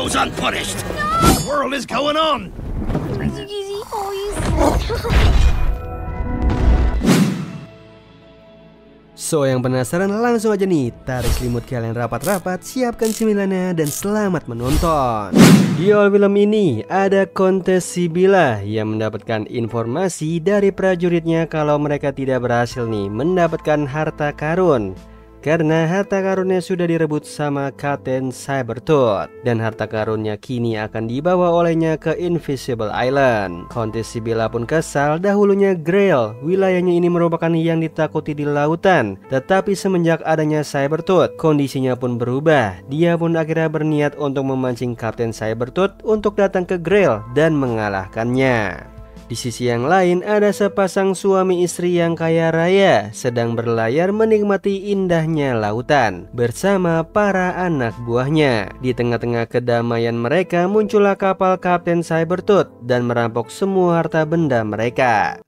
goes unpunished. The world is going on. Easy, always. So, yang penasaran langsung aja nih, tarik selimut kalian rapat-rapat, siapkan cemilannya, dan selamat menonton. Di awal film ini, ada kontes Sibylla yang mendapatkan informasi dari prajuritnya kalau mereka tidak berhasil nih mendapatkan harta karun. Karena harta karunnya sudah direbut sama Kapten Sabertooth, dan harta karunnya kini akan dibawa olehnya ke Invisible Island. Kontes Sibylla pun kesal, dahulunya Grail, wilayahnya ini merupakan yang ditakuti di lautan. Tetapi semenjak adanya Sabertooth, kondisinya pun berubah. Dia pun akhirnya berniat untuk memancing Kapten Sabertooth untuk datang ke Grail dan mengalahkannya. Di sisi yang lain, ada sepasang suami istri yang kaya raya sedang berlayar menikmati indahnya lautan bersama para anak buahnya. Di tengah-tengah kedamaian mereka, muncullah kapal Kapten Sabertooth dan merampok semua harta benda mereka.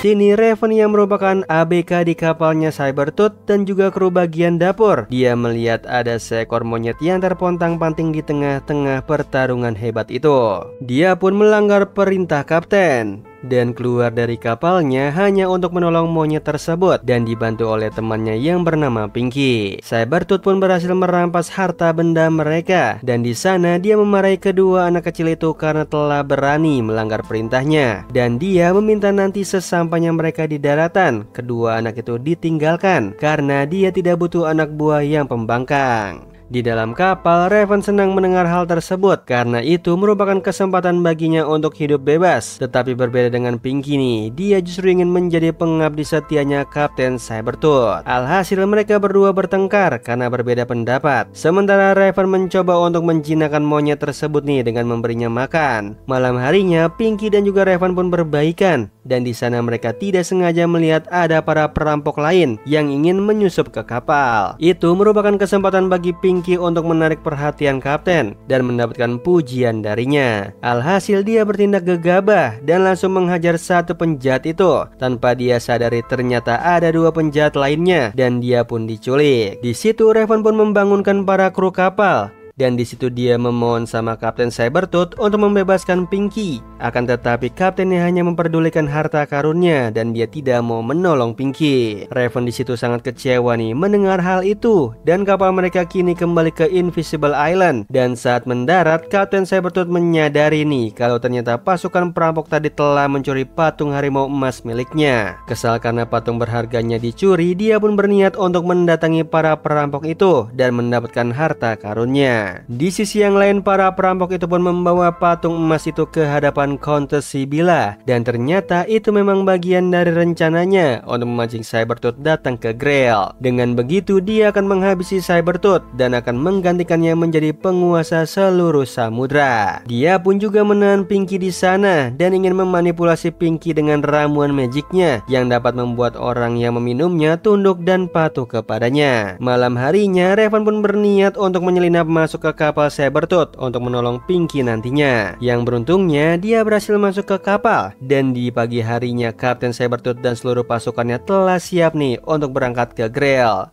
Kini Raven yang merupakan ABK di kapalnya Sabertooth dan juga kru bagian dapur, dia melihat ada seekor monyet yang terpontang-panting di tengah-tengah pertarungan hebat itu. Dia pun melanggar perintah kapten dan keluar dari kapalnya hanya untuk menolong monyet tersebut dan dibantu oleh temannya yang bernama Pinky. Sabertooth pun berhasil merampas harta benda mereka dan di sana dia memarahi kedua anak kecil itu karena telah berani melanggar perintahnya, dan dia meminta nanti sesampainya mereka di daratan, kedua anak itu ditinggalkan karena dia tidak butuh anak buah yang pembangkang. Di dalam kapal, Raven senang mendengar hal tersebut karena itu merupakan kesempatan baginya untuk hidup bebas. Tetapi berbeda dengan Pinky nih, dia justru ingin menjadi pengabdi setianya Kapten Sabertooth. Alhasil mereka berdua bertengkar karena berbeda pendapat. Sementara Raven mencoba untuk menjinakkan monyet tersebut nih dengan memberinya makan. Malam harinya, Pinky dan juga Raven pun berbaikan. Dan di sana mereka tidak sengaja melihat ada para perampok lain yang ingin menyusup ke kapal. Itu merupakan kesempatan bagi Pinky untuk menarik perhatian kapten dan mendapatkan pujian darinya. Alhasil dia bertindak gegabah dan langsung menghajar satu penjahat itu tanpa dia sadari ternyata ada dua penjahat lainnya dan dia pun diculik. Di situ Raven pun membangunkan para kru kapal. Dan di situ dia memohon sama Kapten Sabertooth untuk membebaskan Pinky. Akan tetapi kaptennya hanya memperdulikan harta karunnya dan dia tidak mau menolong Pinky. Raven di situ sangat kecewa nih mendengar hal itu, dan kapal mereka kini kembali ke Invisible Island. Dan saat mendarat, Kapten Sabertooth menyadari nih kalau ternyata pasukan perampok tadi telah mencuri patung harimau emas miliknya. Kesal karena patung berharganya dicuri, dia pun berniat untuk mendatangi para perampok itu dan mendapatkan harta karunnya. Di sisi yang lain, para perampok itu pun membawa patung emas itu ke hadapan Kontes Sibylla, dan ternyata itu memang bagian dari rencananya untuk memancing Sabertooth datang ke Grail. Dengan begitu dia akan menghabisi Sabertooth dan akan menggantikannya menjadi penguasa seluruh samudra. Dia pun juga menahan Pinky di sana dan ingin memanipulasi Pinky dengan ramuan magicnya yang dapat membuat orang yang meminumnya tunduk dan patuh kepadanya. Malam harinya Raven pun berniat untuk menyelinap masuk ke kapal Sabertooth untuk menolong Pinky nantinya. Yang beruntungnya dia berhasil masuk ke kapal, dan di pagi harinya Kapten Sabertooth dan seluruh pasukannya telah siap nih untuk berangkat ke Grail.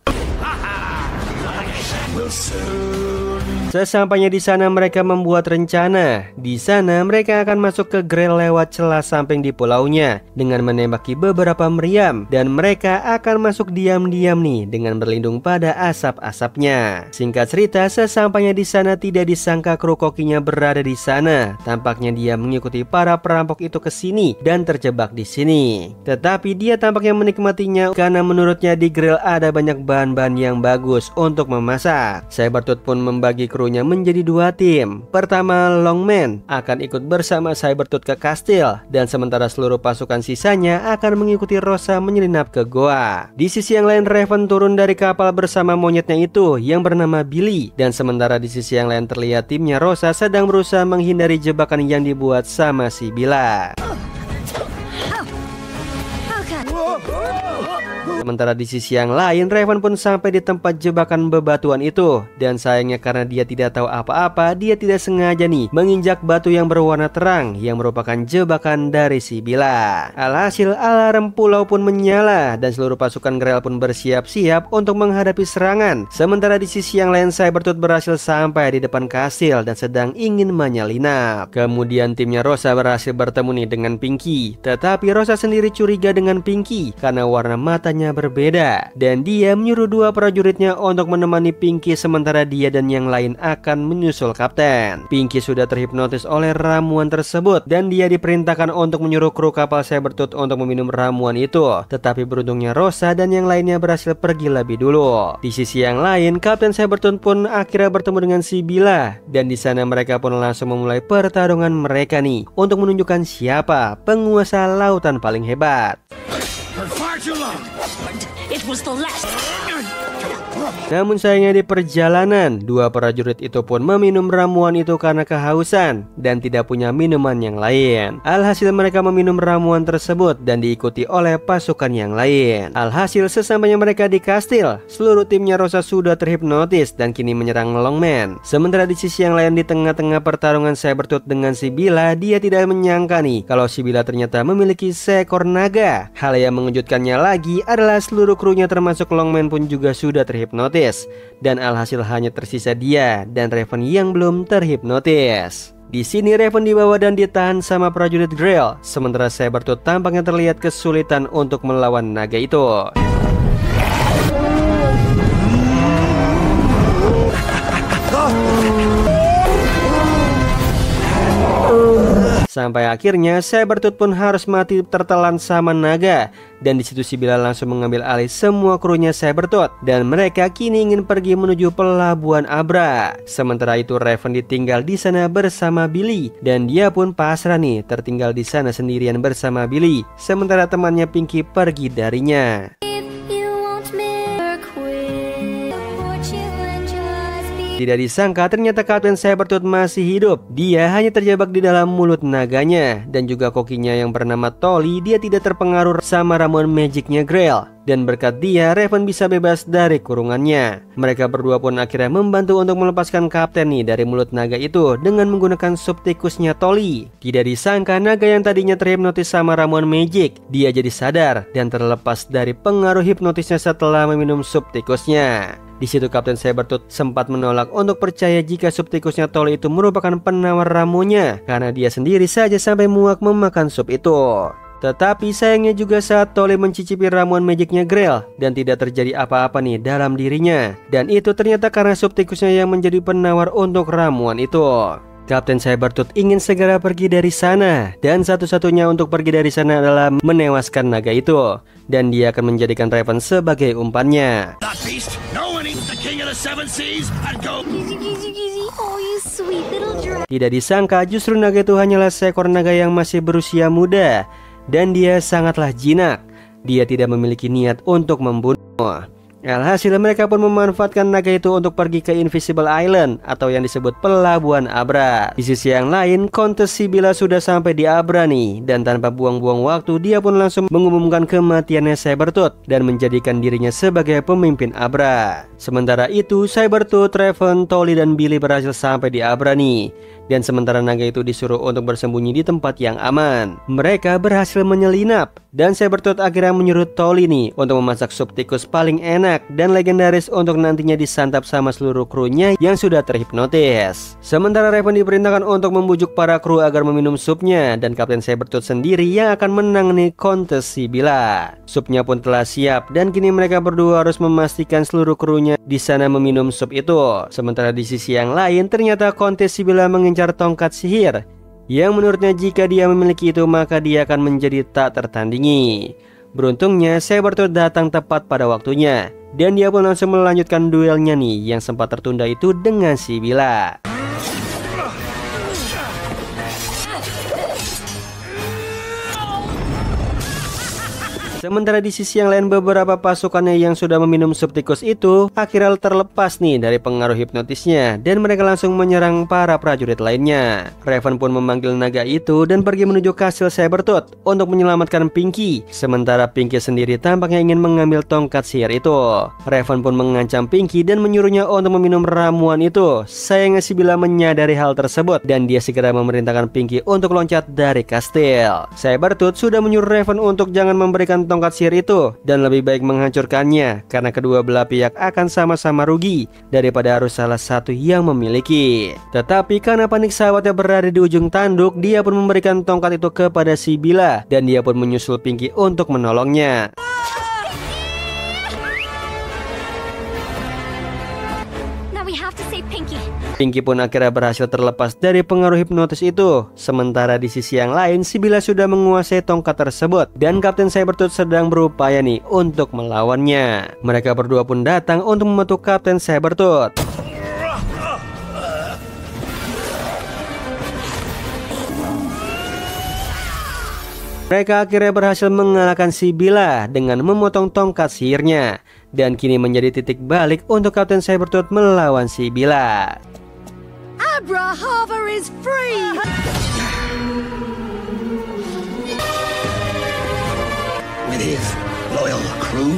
Sesampainya di sana mereka membuat rencana. Di sana mereka akan masuk ke Grail lewat celah samping di pulaunya dengan menembaki beberapa meriam, dan mereka akan masuk diam-diam nih dengan berlindung pada asap-asapnya. Singkat cerita, sesampainya di sana tidak disangka kru kokinya berada di sana. Tampaknya dia mengikuti para perampok itu ke sini dan terjebak di sini. Tetapi dia tampaknya menikmatinya karena menurutnya di Grail ada banyak bahan-bahan yang bagus untuk memasak. Sabertooth pun membagi krunya menjadi dua tim. Pertama, Longman akan ikut bersama Sabertooth ke kastil, dan sementara seluruh pasukan sisanya akan mengikuti Rosa menyelinap ke goa. Di sisi yang lain, Raven turun dari kapal bersama monyetnya itu yang bernama Billy, dan sementara di sisi yang lain terlihat timnya Rosa sedang berusaha menghindari jebakan yang dibuat sama Sibylla. Sementara di sisi yang lain, Raven pun sampai di tempat jebakan bebatuan itu. Dan sayangnya karena dia tidak tahu apa-apa, dia tidak sengaja nih menginjak batu yang berwarna terang yang merupakan jebakan dari Sibila. Alhasil alarm pulau pun menyala dan seluruh pasukan Grail pun bersiap-siap untuk menghadapi serangan. Sementara di sisi yang lain, Sabertooth berhasil sampai di depan kastil dan sedang ingin menyelinap. Kemudian timnya Rosa berhasil bertemu nih dengan Pinky. Tetapi Rosa sendiri curiga dengan Pinky karena warna matanya berbeda. Dan dia menyuruh dua prajuritnya untuk menemani Pinky sementara dia dan yang lain akan menyusul kapten. Pinky sudah terhipnotis oleh ramuan tersebut dan dia diperintahkan untuk menyuruh kru kapal Sabertooth untuk meminum ramuan itu. Tetapi beruntungnya Rosa dan yang lainnya berhasil pergi lebih dulu. Di sisi yang lain, Kapten Sabertooth pun akhirnya bertemu dengan Sibila dan di sana mereka pun langsung memulai pertarungan mereka nih untuk menunjukkan siapa penguasa lautan paling hebat. Namun sayangnya di perjalanan, dua prajurit itu pun meminum ramuan itu karena kehausan dan tidak punya minuman yang lain. Alhasil mereka meminum ramuan tersebut dan diikuti oleh pasukan yang lain. Alhasil sesampainya mereka di kastil, seluruh timnya Rosa sudah terhipnotis dan kini menyerang Longman. Sementara di sisi yang lain, di tengah-tengah pertarungan Sabertooth dengan Sibila, dia tidak menyangka nih kalau Sibila ternyata memiliki seekor naga. Hal yang mengejutkannya lagi adalah seluruh krunya termasuk Longman pun juga sudah terhipnotis. Dan alhasil hanya tersisa dia dan Raven yang belum terhipnotis. Di sini Raven dibawa dan ditahan sama prajurit Grail, sementara Sabertooth tampaknya terlihat kesulitan untuk melawan naga itu. Sampai akhirnya Sabertooth pun harus mati tertelan sama naga. Dan di situ Sibila langsung mengambil alih semua krunya Sabertooth dan mereka kini ingin pergi menuju pelabuhan Abra. Sementara itu Raven ditinggal di sana bersama Billy dan dia pun pasrah nih tertinggal di sana sendirian bersama Billy. Sementara temannya Pinky pergi darinya. Tidak disangka ternyata Kapten Sabertooth masih hidup. Dia hanya terjebak di dalam mulut naganya. Dan juga kokinya yang bernama Tolly, dia tidak terpengaruh sama ramuan magicnya Grail. Dan berkat dia, Raven bisa bebas dari kurungannya. Mereka berdua pun akhirnya membantu untuk melepaskan kapten nih dari mulut naga itu dengan menggunakan sup tikusnya Tolly. Tidak disangka naga yang tadinya terhipnotis sama ramuan magic, dia jadi sadar dan terlepas dari pengaruh hipnotisnya setelah meminum sup tikusnya. Di situ Kapten Sabertooth sempat menolak untuk percaya jika sup tikusnya Tolly itu merupakan penawar ramuannya karena dia sendiri saja sampai muak memakan sup itu. Tetapi sayangnya juga saat Tolly mencicipi ramuan magicnya Grail dan tidak terjadi apa-apa nih dalam dirinya. Dan itu ternyata karena sup tikusnya yang menjadi penawar untuk ramuan itu. Kapten Sabertooth ingin segera pergi dari sana dan satu-satunya untuk pergi dari sana adalah menewaskan naga itu. Dan dia akan menjadikan Raven sebagai umpannya. Tidak disangka justru naga itu hanyalah seekor naga yang masih berusia muda. Dan dia sangatlah jinak. Dia tidak memiliki niat untuk membunuh. Alhasil mereka pun memanfaatkan naga itu untuk pergi ke Invisible Island atau yang disebut pelabuhan Abra. Di sisi yang lain, Countess Sibila sudah sampai di Abra nih. Dan tanpa buang-buang waktu, dia pun langsung mengumumkan kematiannya Sabertooth dan menjadikan dirinya sebagai pemimpin Abra. Sementara itu, Sabertooth, Raven, Tolly, dan Billy berhasil sampai di Abra nih. Dan sementara naga itu disuruh untuk bersembunyi di tempat yang aman. Mereka berhasil menyelinap. Dan Sabertooth akhirnya menyuruh Tolly nih untuk memasak sup tikus paling enak dan legendaris untuk nantinya disantap sama seluruh krunya yang sudah terhipnotis. Sementara Raven diperintahkan untuk membujuk para kru agar meminum supnya. Dan Kapten Sabertooth sendiri yang akan menangani Countess Sibila. Supnya pun telah siap dan kini mereka berdua harus memastikan seluruh krunya di sana meminum sup itu. Sementara di sisi yang lain ternyata Countess Sibila mengincar tongkat sihir yang menurutnya jika dia memiliki itu maka dia akan menjadi tak tertandingi. Beruntungnya Sabertooth datang tepat pada waktunya dan dia pun langsung melanjutkan duelnya nih yang sempat tertunda itu dengan Sibila. Sementara di sisi yang lain, beberapa pasukannya yang sudah meminum sup tikus itu akhirnya terlepas nih dari pengaruh hipnotisnya, dan mereka langsung menyerang para prajurit lainnya. Raven pun memanggil naga itu dan pergi menuju kastil Sabertooth untuk menyelamatkan Pinky. Sementara Pinky sendiri tampaknya ingin mengambil tongkat sihir itu. Raven pun mengancam Pinky dan menyuruhnya untuk meminum ramuan itu. Sayangnya Sybilla menyadari hal tersebut dan dia segera memerintahkan Pinky untuk loncat dari kastil. Sabertooth sudah menyuruh Raven untuk jangan memberikan tongkat sihir itu dan lebih baik menghancurkannya, karena kedua belah pihak akan sama-sama rugi daripada harus salah satu yang memiliki. Tetapi karena panik sahabatnya berada di ujung tanduk, dia pun memberikan tongkat itu kepada Sybilla dan dia pun menyusul Pinky untuk menolongnya. Pinky pun akhirnya berhasil terlepas dari pengaruh hipnotis itu. Sementara di sisi yang lain, Sybilla sudah menguasai tongkat tersebut dan Kapten Sabertooth sedang berupaya nih untuk melawannya. Mereka berdua pun datang untuk membantu Kapten Sabertooth. Mereka akhirnya berhasil mengalahkan Sybilla dengan memotong tongkat sihirnya, dan kini menjadi titik balik untuk Kapten Sabertooth melawan Sybilla. Abrahava is free! With his loyal crew.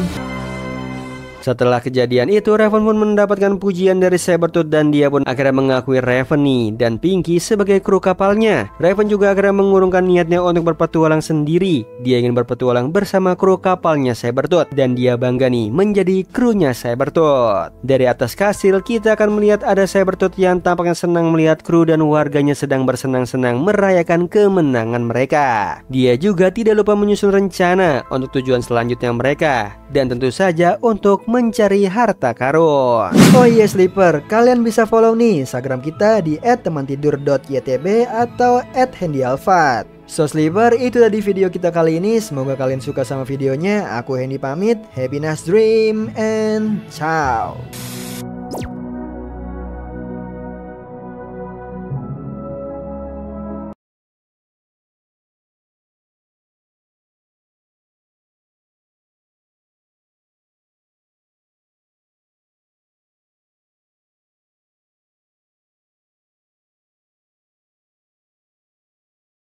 Setelah kejadian itu, Raven pun mendapatkan pujian dari Sabertooth dan dia pun akhirnya mengakui Raven dan Pinky sebagai kru kapalnya. Raven juga akhirnya mengurungkan niatnya untuk berpetualang sendiri. Dia ingin berpetualang bersama kru kapalnya Sabertooth dan dia bangga nih menjadi krunya Sabertooth. Dari atas kastil kita akan melihat ada Sabertooth yang tampaknya senang melihat kru dan warganya sedang bersenang-senang merayakan kemenangan mereka. Dia juga tidak lupa menyusun rencana untuk tujuan selanjutnya mereka, dan tentu saja untuk mencari harta karun. Oh iya Sleeper, kalian bisa follow nih Instagram kita di @temantidur.ytb atau @handyalfat. So Sleeper, itu tadi video kita kali ini. Semoga kalian suka sama videonya. Aku Hendy pamit. Happy nice dream and ciao.